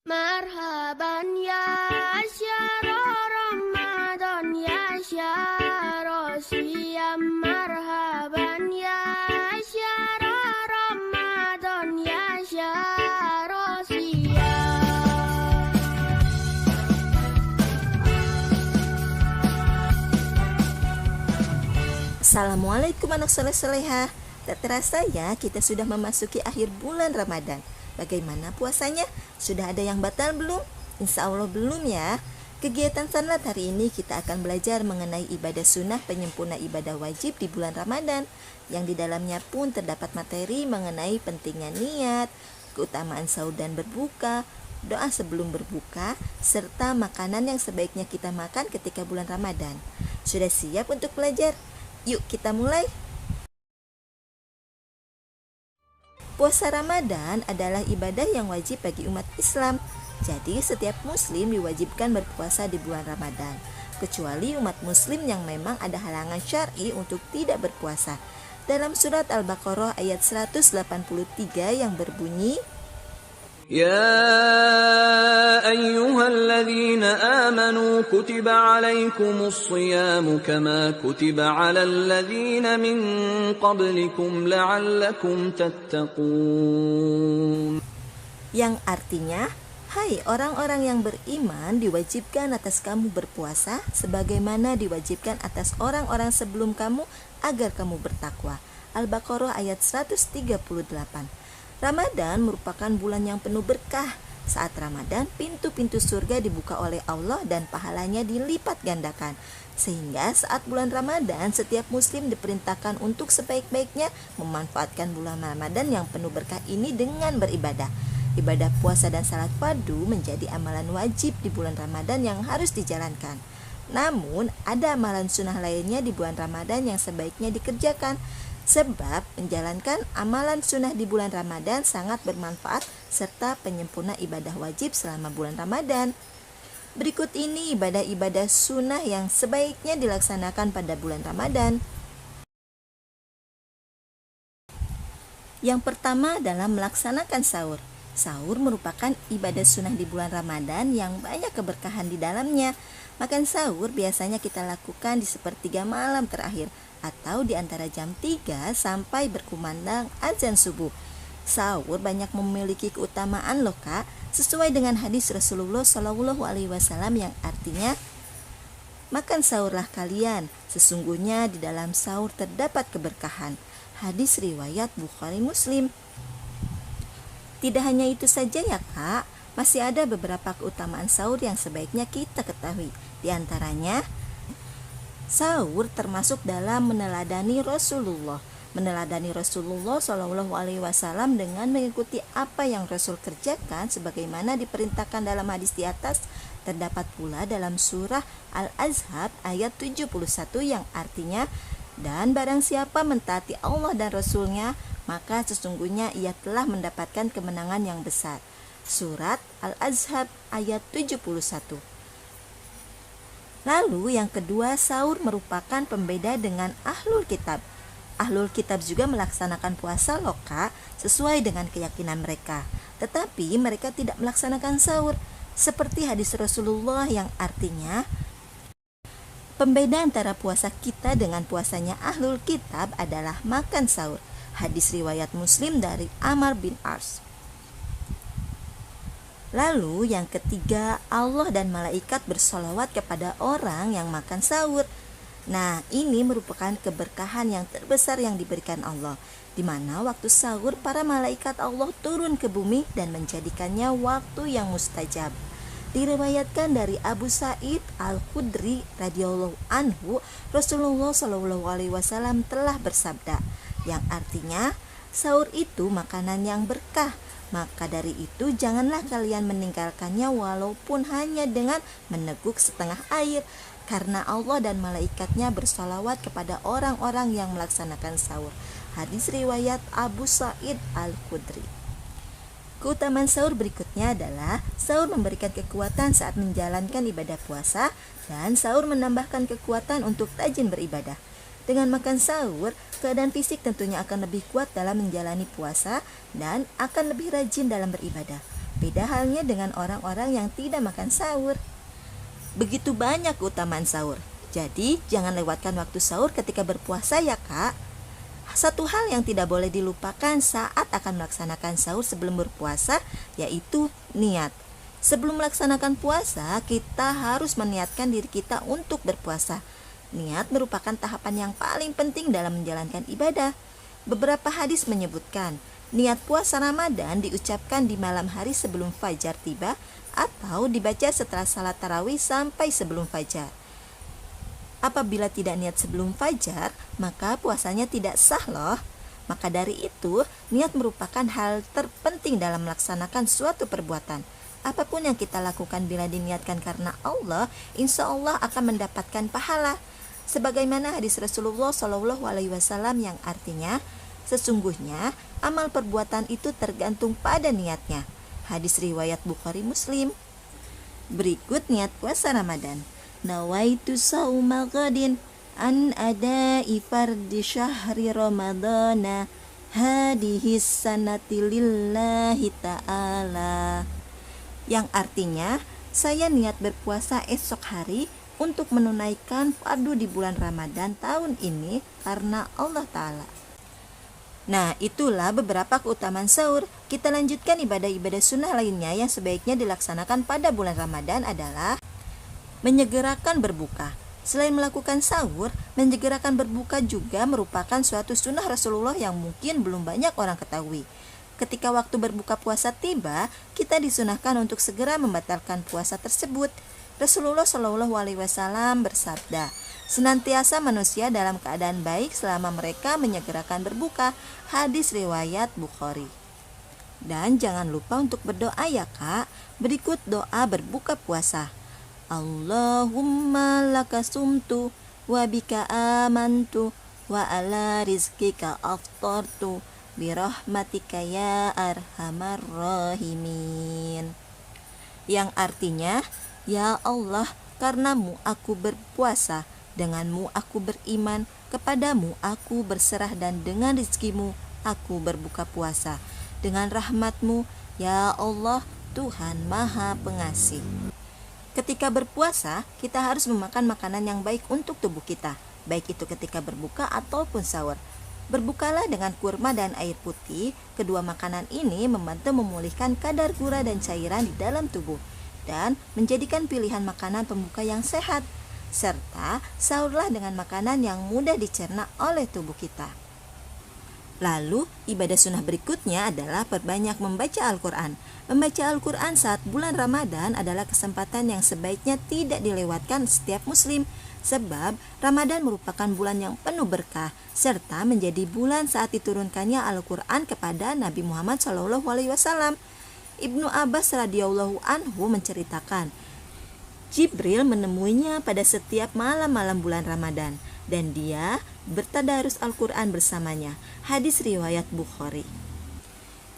Marhaban ya syara Ramadan ya syara siyam. Marhaban ya syara Ramadan ya syara siyam. Assalamualaikum anak soleh-solehah. Tak terasa ya kita sudah memasuki akhir bulan Ramadan. Bagaimana puasanya? Sudah ada yang batal belum? Insya Allah belum ya. Kegiatan sanlat hari ini kita akan belajar mengenai ibadah sunnah penyempurna ibadah wajib di bulan Ramadan, yang di dalamnya pun terdapat materi mengenai pentingnya niat, keutamaan sahur dan berbuka, doa sebelum berbuka, serta makanan yang sebaiknya kita makan ketika bulan Ramadan. Sudah siap untuk belajar? Yuk kita mulai. Puasa Ramadan adalah ibadah yang wajib bagi umat Islam. Jadi setiap muslim diwajibkan berpuasa di bulan Ramadan, kecuali umat muslim yang memang ada halangan syar'i untuk tidak berpuasa. Dalam surat Al-Baqarah ayat 183 yang berbunyi, يا أيها الذين آمنوا كتب عليكم الصيام كما كتب على الذين من قبلكم لعلكم تتقون. yang artinya, hai orang-orang yang beriman, diwajibkan atas kamu berpuasa sebagaimana diwajibkan atas orang-orang sebelum kamu agar kamu bertakwa. Al-Baqarah ayat 138. Ramadan merupakan bulan yang penuh berkah. Saat Ramadan, pintu-pintu surga dibuka oleh Allah dan pahalanya dilipat gandakan. Sehingga saat bulan Ramadan, setiap muslim diperintahkan untuk sebaik-baiknya memanfaatkan bulan Ramadan yang penuh berkah ini dengan beribadah. Ibadah puasa dan salat fardu menjadi amalan wajib di bulan Ramadan yang harus dijalankan. Namun, ada amalan sunnah lainnya di bulan Ramadan yang sebaiknya dikerjakan. Sebab menjalankan amalan sunnah di bulan Ramadan sangat bermanfaat serta penyempurna ibadah wajib selama bulan Ramadan. Berikut ini ibadah-ibadah sunnah yang sebaiknya dilaksanakan pada bulan Ramadan. Yang pertama adalah melaksanakan sahur. Sahur merupakan ibadah sunnah di bulan Ramadan yang banyak keberkahan di dalamnya. Makan sahur biasanya kita lakukan di sepertiga malam terakhir atau di antara jam 3 sampai berkumandang azan subuh. Sahur banyak memiliki keutamaan loh Kak, sesuai dengan hadis Rasulullah SAW yang artinya, makan sahurlah kalian, sesungguhnya di dalam sahur terdapat keberkahan. Hadis riwayat Bukhari Muslim. Tidak hanya itu saja ya Kak, masih ada beberapa keutamaan sahur yang sebaiknya kita ketahui. Di antaranya, sahur termasuk dalam meneladani Rasulullah. Meneladani Rasulullah SAW dengan mengikuti apa yang Rasul kerjakan sebagaimana diperintahkan dalam hadis di atas. Terdapat pula dalam surah Al-Ahzab ayat 71 yang artinya, dan barang siapa mentaati Allah dan Rasulnya, maka sesungguhnya ia telah mendapatkan kemenangan yang besar. Surat Al-Ahzab ayat 71. Lalu yang kedua, sahur merupakan pembeda dengan ahlul kitab. Ahlul kitab juga melaksanakan puasa loh Kak, sesuai dengan keyakinan mereka. Tetapi mereka tidak melaksanakan sahur, seperti hadis Rasulullah yang artinya, pembeda antara puasa kita dengan puasanya ahlul kitab adalah makan sahur. Hadis riwayat Muslim dari Ammar bin As. Lalu yang ketiga, Allah dan malaikat bersolawat kepada orang yang makan sahur. Nah, ini merupakan keberkahan yang terbesar yang diberikan Allah, di mana waktu sahur para malaikat Allah turun ke bumi dan menjadikannya waktu yang mustajab. Diriwayatkan dari Abu Sa'id Al-Khudri radhiyallahu anhu, Rasulullah SAW telah bersabda, yang artinya, sahur itu makanan yang berkah. Maka dari itu janganlah kalian meninggalkannya walaupun hanya dengan meneguk setengah air, karena Allah dan malaikatnya bersolawat kepada orang-orang yang melaksanakan sahur. Hadis riwayat Abu Sa'id Al-Khudri. Keutamaan sahur berikutnya adalah sahur memberikan kekuatan saat menjalankan ibadah puasa, dan sahur menambahkan kekuatan untuk rajin beribadah. Dengan makan sahur, keadaan fisik tentunya akan lebih kuat dalam menjalani puasa dan akan lebih rajin dalam beribadah. Beda halnya dengan orang-orang yang tidak makan sahur. Begitu banyak keutamaan sahur. Jadi jangan lewatkan waktu sahur ketika berpuasa ya kak. Satu hal yang tidak boleh dilupakan saat akan melaksanakan sahur sebelum berpuasa yaitu niat. Sebelum melaksanakan puasa, kita harus meniatkan diri kita untuk berpuasa. Niat merupakan tahapan yang paling penting dalam menjalankan ibadah. Beberapa hadis menyebutkan, niat puasa Ramadan diucapkan di malam hari sebelum fajar tiba atau dibaca setelah salat tarawih sampai sebelum fajar. Apabila tidak niat sebelum fajar, maka puasanya tidak sah loh. Maka dari itu, niat merupakan hal terpenting dalam melaksanakan suatu perbuatan. Apapun yang kita lakukan bila diniatkan karena Allah, insya Allah akan mendapatkan pahala. Sebagaimana hadis Rasulullah SAW yang artinya, sesungguhnya amal perbuatan itu tergantung pada niatnya. Hadis riwayat Bukhari Muslim. Berikut niat puasa Ramadan. Nawaitu sauma ghadin an adai fardi syahri ramadana hadhihi sanati lillahi ta'ala. Yang artinya, saya niat berpuasa esok hari untuk menunaikan fardu di bulan Ramadan tahun ini karena Allah Ta'ala. Nah, itulah beberapa keutamaan sahur. Kita lanjutkan ibadah-ibadah sunnah lainnya yang sebaiknya dilaksanakan pada bulan Ramadan adalah menyegerakan berbuka. Selain melakukan sahur, menyegerakan berbuka juga merupakan suatu sunnah Rasulullah yang mungkin belum banyak orang ketahui. Ketika waktu berbuka puasa tiba, kita disunahkan untuk segera membatalkan puasa tersebut. Rasulullah SAW bersabda, senantiasa manusia dalam keadaan baik selama mereka menyegerakan berbuka. Hadis riwayat Bukhari. Dan jangan lupa untuk berdoa ya kak. Berikut doa berbuka puasa. Allahumma laka sumtu wa bika amantu wa ala rizkika aftartu birahmatika ya arhamar rahimin. Yang artinya, ya Allah, karenamu aku berpuasa, denganmu aku beriman, kepadamu aku berserah, dan dengan rizkimu aku berbuka puasa. Dengan rahmatmu, ya Allah, Tuhan Maha Pengasih. Ketika berpuasa, kita harus memakan makanan yang baik untuk tubuh kita, baik itu ketika berbuka ataupun sahur. Berbukalah dengan kurma dan air putih. Kedua makanan ini membantu memulihkan kadar gula dan cairan di dalam tubuh dan menjadikan pilihan makanan pembuka yang sehat. Serta sahurlah dengan makanan yang mudah dicerna oleh tubuh kita. Lalu, ibadah sunnah berikutnya adalah perbanyak membaca Al-Quran. Membaca Al-Quran saat bulan Ramadan adalah kesempatan yang sebaiknya tidak dilewatkan setiap muslim. Sebab Ramadan merupakan bulan yang penuh berkah serta menjadi bulan saat diturunkannya Al-Quran kepada Nabi Muhammad SAW. Ibnu Abbas radhiyallahu anhu menceritakan, Jibril menemuinya pada setiap malam-malam bulan Ramadan dan dia bertadarus Al-Quran bersamanya. Hadis riwayat Bukhari.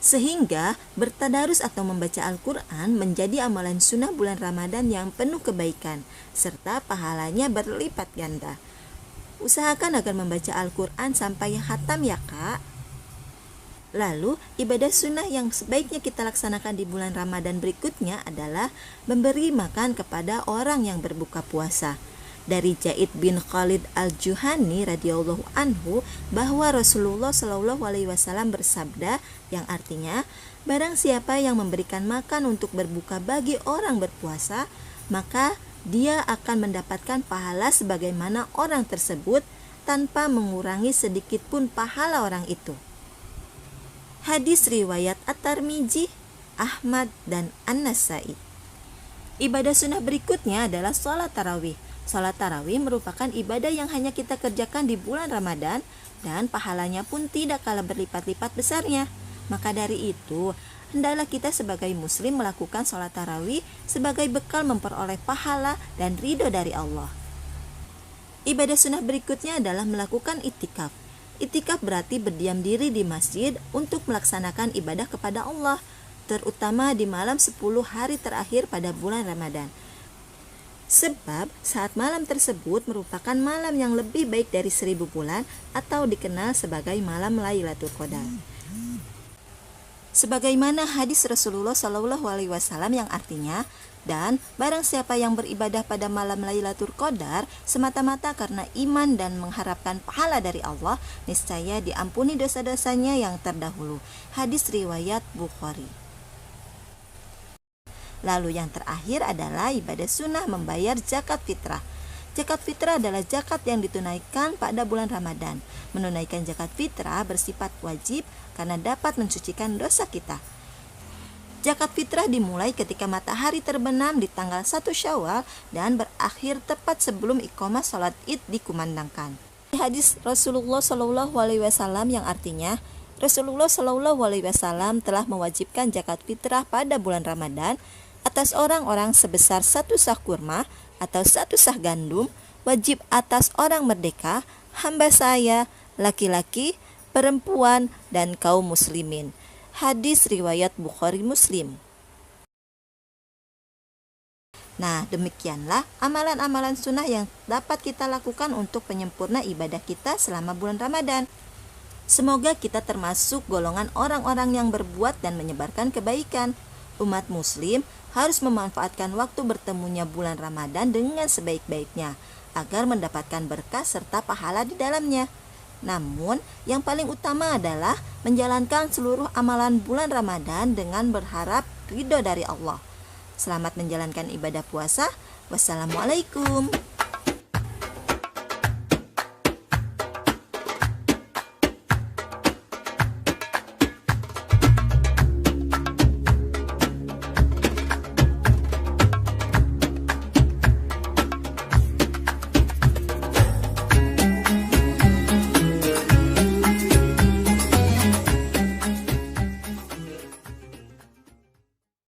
Sehingga bertadarus atau membaca Al-Quran menjadi amalan sunnah bulan Ramadan yang penuh kebaikan serta pahalanya berlipat ganda. Usahakan agar membaca Al-Quran sampai khatam ya kak. Lalu ibadah sunnah yang sebaiknya kita laksanakan di bulan Ramadan berikutnya adalah memberi makan kepada orang yang berbuka puasa. Dari Zaid bin Khalid al-Juhani radhiyallahu anhu bahwa Rasulullah SAW bersabda yang artinya, barang siapa yang memberikan makan untuk berbuka bagi orang berpuasa, maka dia akan mendapatkan pahala sebagaimana orang tersebut tanpa mengurangi sedikit pun pahala orang itu. Hadis riwayat At-Tirmidzi, Ahmad, dan An-Nasai. Ibadah sunnah berikutnya adalah sholat tarawih. Sholat tarawih merupakan ibadah yang hanya kita kerjakan di bulan Ramadan dan pahalanya pun tidak kalah berlipat-lipat besarnya. Maka dari itu, hendaklah kita sebagai muslim melakukan sholat tarawih sebagai bekal memperoleh pahala dan ridho dari Allah. Ibadah sunnah berikutnya adalah melakukan itikaf. Itikaf berarti berdiam diri di masjid untuk melaksanakan ibadah kepada Allah, terutama di malam 10 hari terakhir pada bulan Ramadan. Sebab saat malam tersebut merupakan malam yang lebih baik dari 1000 bulan atau dikenal sebagai malam Lailatul Qadar. Sebagaimana hadis Rasulullah Shallallahu Alaihi Wasallam yang artinya, dan barang siapa yang beribadah pada malam Lailatul Qadar semata-mata karena iman dan mengharapkan pahala dari Allah, niscaya diampuni dosa-dosanya yang terdahulu. Hadis riwayat Bukhari. Lalu yang terakhir adalah ibadah sunnah membayar zakat fitrah. Zakat fitrah adalah zakat yang ditunaikan pada bulan Ramadan. Menunaikan zakat fitrah bersifat wajib karena dapat mensucikan dosa kita. Zakat fitrah dimulai ketika matahari terbenam di tanggal 1 Syawal dan berakhir tepat sebelum iqamah salat Id dikumandangkan. Hadis Rasulullah Shallallahu Alaihi Wasallam yang artinya, Rasulullah Shallallahu Alaihi Wasallam telah mewajibkan zakat fitrah pada bulan Ramadan atas orang-orang sebesar 1 sah kurma atau 1 sah gandum, wajib atas orang merdeka, hamba saya, laki-laki, perempuan, dan kaum muslimin. Hadis riwayat Bukhari Muslim. Nah, demikianlah amalan-amalan sunnah yang dapat kita lakukan untuk penyempurna ibadah kita selama bulan Ramadan. Semoga kita termasuk golongan orang-orang yang berbuat dan menyebarkan kebaikan. Umat muslim harus memanfaatkan waktu bertemunya bulan Ramadan dengan sebaik-baiknya agar mendapatkan berkah serta pahala di dalamnya. Namun, yang paling utama adalah menjalankan seluruh amalan bulan Ramadan dengan berharap ridho dari Allah. Selamat menjalankan ibadah puasa. Wassalamualaikum.